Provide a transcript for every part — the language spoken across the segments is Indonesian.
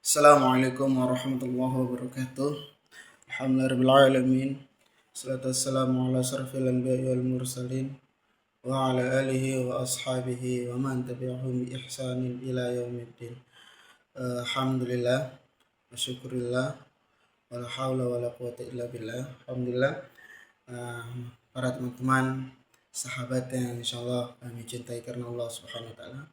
Assalamualaikum warahmatullahi wabarakatuh. Alhamdulillahirrahmanirrahim. Salatu wassalamu ala asrafil anbiya'i wal mursalin wa ala alihi wa ashabihi wa man tabi'ahum bi ihsanin ila yaumiddin. Alhamdulillah wa syukurillah wa la haula wa la quwata illa billah. Alhamdulillah, uh, para teman-teman sahabat yang insyaallah kami cintai karena Allah Subhanahu wa taala.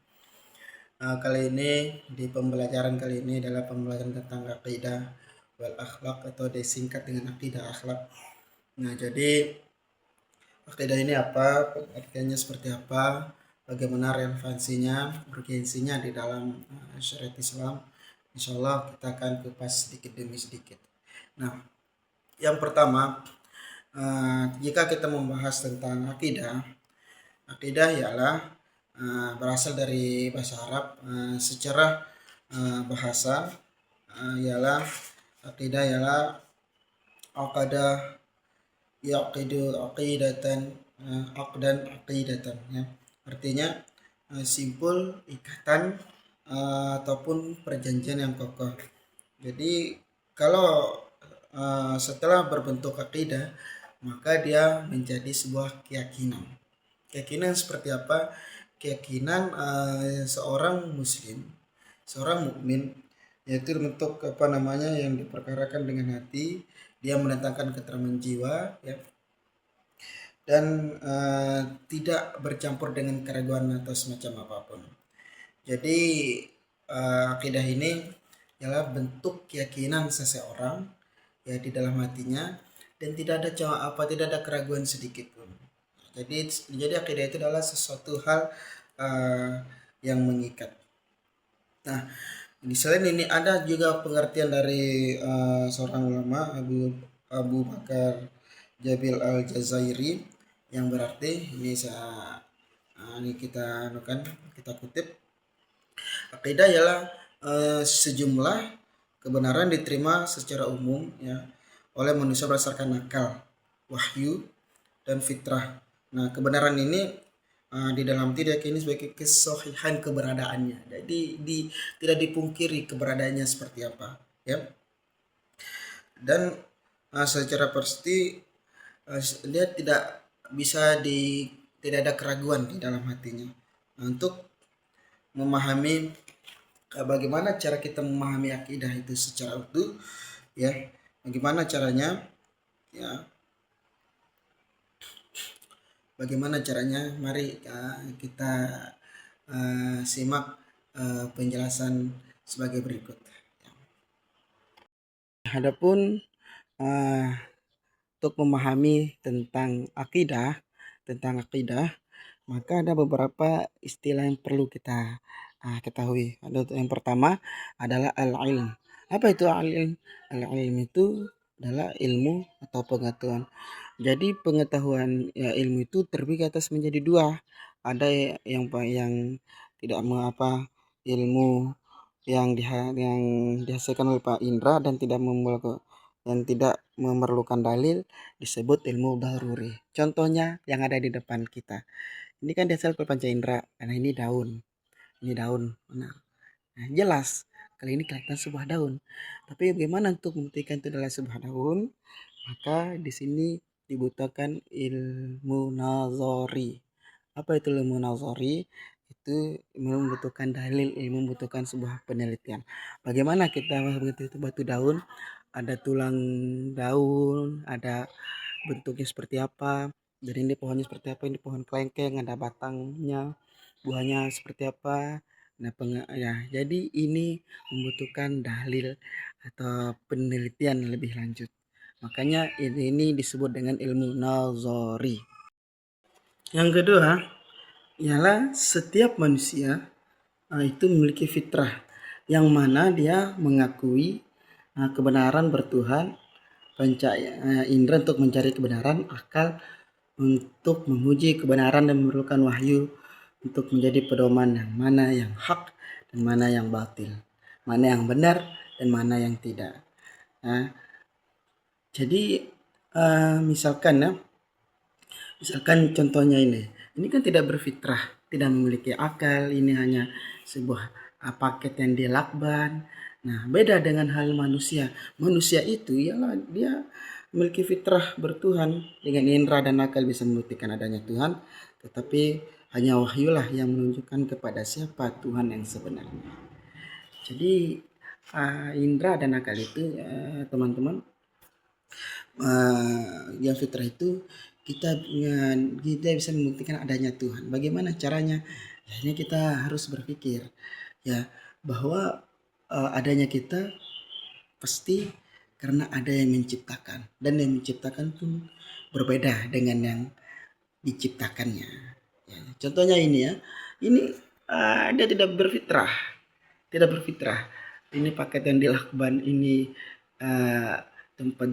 Kali ini di pembelajaran kali ini adalah pembelajaran tentang akidah wal akhlak atau disingkat dengan akidah akhlak. Nah, jadi akidah ini apa? Artinya seperti apa? Bagaimana relevansinya, urgensinya di dalam syariat Islam? Insya Allah kita akan kupas sedikit demi sedikit. Nah, yang pertama, jika kita membahas tentang akidah, akidah ialah berasal dari bahasa Arab. Secara bahasa ialah akidah ialah aqada yaqidu aqidatan, aqdan aqidatan, ya. Artinya simpul ikatan ataupun perjanjian yang kokoh. Jadi kalau setelah berbentuk akidah, maka dia menjadi sebuah keyakinan. Keyakinan seperti apa? Keyakinan seorang muslim, seorang mukmin, yaitu bentuk apa namanya yang diperkarakan dengan hati, dia mendatangkan keterangan jiwa, ya, dan tidak bercampur dengan keraguan atau semacam apapun. Jadi akidah ini adalah bentuk keyakinan seseorang ya di dalam hatinya, dan tidak ada keraguan sedikit pun. Jadi akidah itu adalah sesuatu hal yang mengikat. Nah, di selain ini ada juga pengertian dari seorang ulama Abu Bakar Jabil Al-Jazairi yang berarti ini kita kutip, akidah ialah sejumlah kebenaran diterima secara umum, ya, oleh manusia berdasarkan akal, wahyu, dan fitrah. Nah, kebenaran ini di dalam tidak ini sebagai kesohihan keberadaannya. Jadi tidak dipungkiri keberadaannya seperti apa, ya. Dan secara pasti dia tidak ada keraguan di dalam hatinya. Untuk memahami bagaimana cara kita memahami akidah itu secara utuh, ya. Bagaimana caranya, ya. Bagaimana caranya? Mari kita simak penjelasan sebagai berikut. Adapun untuk memahami tentang akidah, maka ada beberapa istilah yang perlu kita ketahui. Yang pertama adalah al-ilm. Apa itu al-ilm? Al-ilm itu adalah ilmu atau pengetahuan. Jadi pengetahuan, ya, ilmu itu terbagi atas menjadi dua. Ada yang tidak mengapa ilmu yang dihasilkan oleh Pak Indra dan tidak memerlukan dalil disebut ilmu daruri. Contohnya yang ada di depan kita. Ini kan dihasilkan oleh Panca Indra karena ini daun. Ini daun. Nah, jelas kali ini kelihatan sebuah daun. Tapi bagaimana untuk membuktikan itu adalah sebuah daun? Maka di sini dibutuhkan ilmu nazari. Apa itu ilmu nazari? Itu membutuhkan dalil, ilmu membutuhkan sebuah penelitian. Bagaimana kita begitu itu batu daun, ada tulang daun, ada bentuknya seperti apa, dan ini pohonnya seperti apa, ini pohon kelengkeng, ada batangnya, buahnya seperti apa. Nah, ya, jadi ini membutuhkan dalil atau penelitian lebih lanjut. Makanya ini disebut dengan ilmu nazari. Yang kedua ialah setiap manusia itu memiliki fitrah yang mana dia mengakui kebenaran bertuhan, indera untuk mencari kebenaran, akal untuk menguji kebenaran, dan memerlukan wahyu untuk menjadi pedoman yang mana yang hak dan mana yang batil, mana yang benar dan mana yang tidak. Nah, jadi misalkan contohnya ini kan tidak berfitrah, tidak memiliki akal, ini hanya sebuah paket yang dilakban, Nah, beda dengan hal manusia. Manusia itu ialah dia memiliki fitrah bertuhan, dengan indera dan akal bisa membuktikan adanya Tuhan, tetapi hanya wahyulah yang menunjukkan kepada siapa Tuhan yang sebenarnya. Jadi indera dan akal itu teman-teman, yang fitrah itu kita bisa membuktikan adanya Tuhan. Bagaimana caranya? Akhirnya kita harus berpikir ya bahwa adanya kita pasti karena ada yang menciptakan, dan yang menciptakan pun berbeda dengan yang diciptakannya. Ya, contohnya ini ya, ini dia tidak berfitrah, Ini paket yang dilakban ini, uh, tempat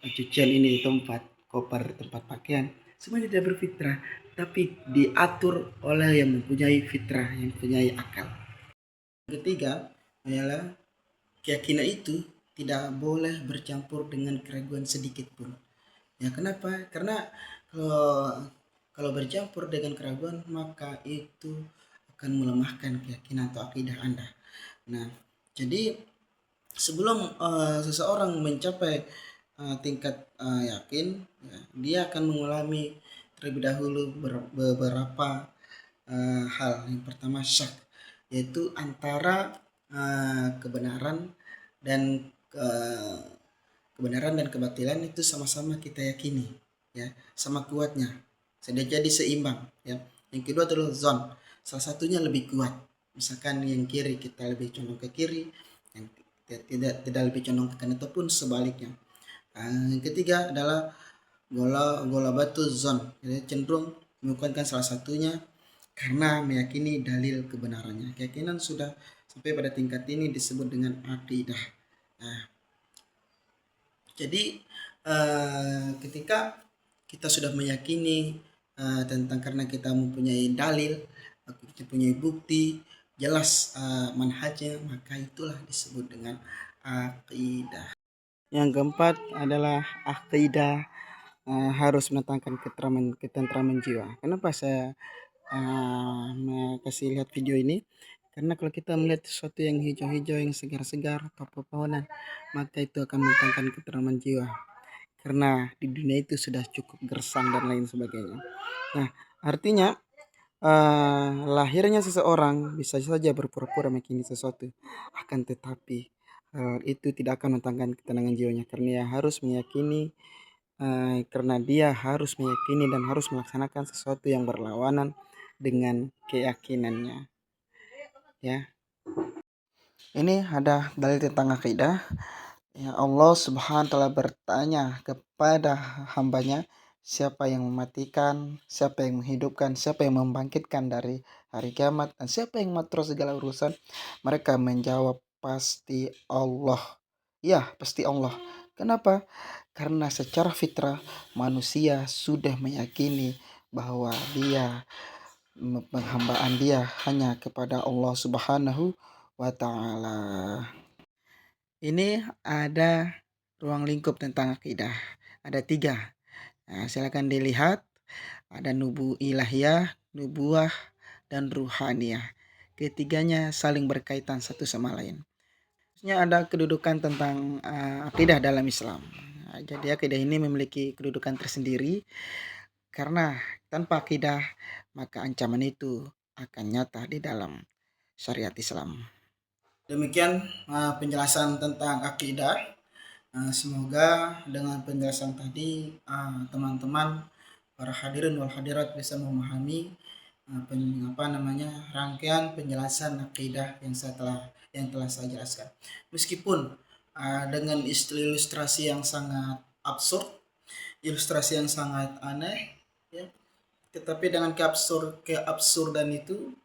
cucian ini, tempat koper, tempat pakaian, semuanya tidak berfitrah, tapi diatur oleh yang mempunyai fitrah, yang mempunyai akal. Ketiga adalah keyakinan itu tidak boleh bercampur dengan keraguan sedikit pun. Ya, kenapa? Karena kalau kalau bercampur dengan keraguan, maka itu akan melemahkan keyakinan atau akidah Anda. Nah, jadi sebelum seseorang mencapai tingkat yakin, ya, dia akan mengalami terlebih dahulu beberapa hal. Yang pertama syak, yaitu antara kebenaran dan kebenaran dan kebatilan itu sama-sama kita yakini, ya, sama kuatnya, sudah jadi seimbang, ya. Yang kedua adalah zon, salah satunya lebih kuat. Misalkan yang kiri kita lebih condong ke kiri, yang tidak lebih condong ke kanan, ataupun sebaliknya. Yang ketiga adalah gola batu zon, jadi cenderung menguatkan salah satunya karena meyakini dalil kebenarannya. Keyakinan sudah sampai pada tingkat ini disebut dengan akidah. Nah, jadi ketika kita sudah meyakini tentang, karena kita mempunyai dalil, kita mempunyai bukti jelas manhajnya, maka itulah disebut dengan akidah. Yang keempat adalah akidah harus mendatangkan ketentraman jiwa. Kenapa saya kasih lihat video ini? Karena kalau kita melihat sesuatu yang hijau-hijau, yang segar-segar, atau pepohonan, maka itu akan mendatangkan ketentraman jiwa. Karena di dunia itu sudah cukup gersang dan lain sebagainya. Nah, artinya lahirnya seseorang bisa saja berpura-pura meyakini sesuatu, akan tetapi itu tidak akan mendatangkan ketenangan jiwanya, karena dia harus meyakini, karena dia harus meyakini dan harus melaksanakan sesuatu yang berlawanan dengan keyakinannya, ya. Ini ada dalil tentang akidah. Ya, Allah Subhanahu wa taala bertanya kepada hambanya, siapa yang mematikan, siapa yang menghidupkan, siapa yang membangkitkan dari hari kiamat, dan siapa yang mengatur segala urusan. Mereka menjawab, pasti Allah. Ya, pasti Allah. Kenapa? Karena secara fitrah manusia sudah meyakini bahwa penghambaan dia hanya kepada Allah Subhanahu wa taala. Ini ada ruang lingkup tentang akidah. Ada 3. Nah, silakan dilihat. Ada nubu ilahiyah, nubuah, dan ruhaniyah. Ketiganya saling berkaitan satu sama lain. Maksudnya ada kedudukan tentang akidah dalam Islam. Nah, jadi akidah ini memiliki kedudukan tersendiri, karena tanpa akidah maka ancaman itu akan nyata di dalam syariat Islam. Demikian penjelasan tentang akidah. Semoga dengan penjelasan tadi teman-teman para hadirin wal hadirat bisa memahami rangkaian penjelasan akidah yang telah saya jelaskan. Meskipun dengan ilustrasi yang sangat absurd, ilustrasi yang sangat aneh, ya, tetapi dengan keabsurdan itu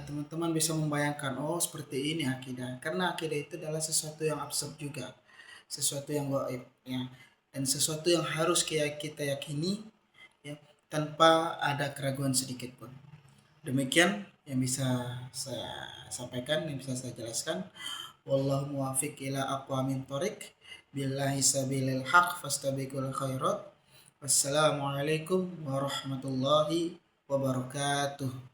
teman-teman bisa membayangkan, oh seperti ini akidah, karena akidah itu adalah sesuatu yang absurd juga, sesuatu yang gaib, ya, dan sesuatu yang harus kita yakini, ya, tanpa ada keraguan sedikit pun. Demikian yang bisa saya sampaikan, yang bisa saya jelaskan. Wallahu muwaffiq ila aqwamit thoriq, billahi sabilil haq, fastabiqul khairat. Wassalamualaikum warahmatullahi wabarakatuh.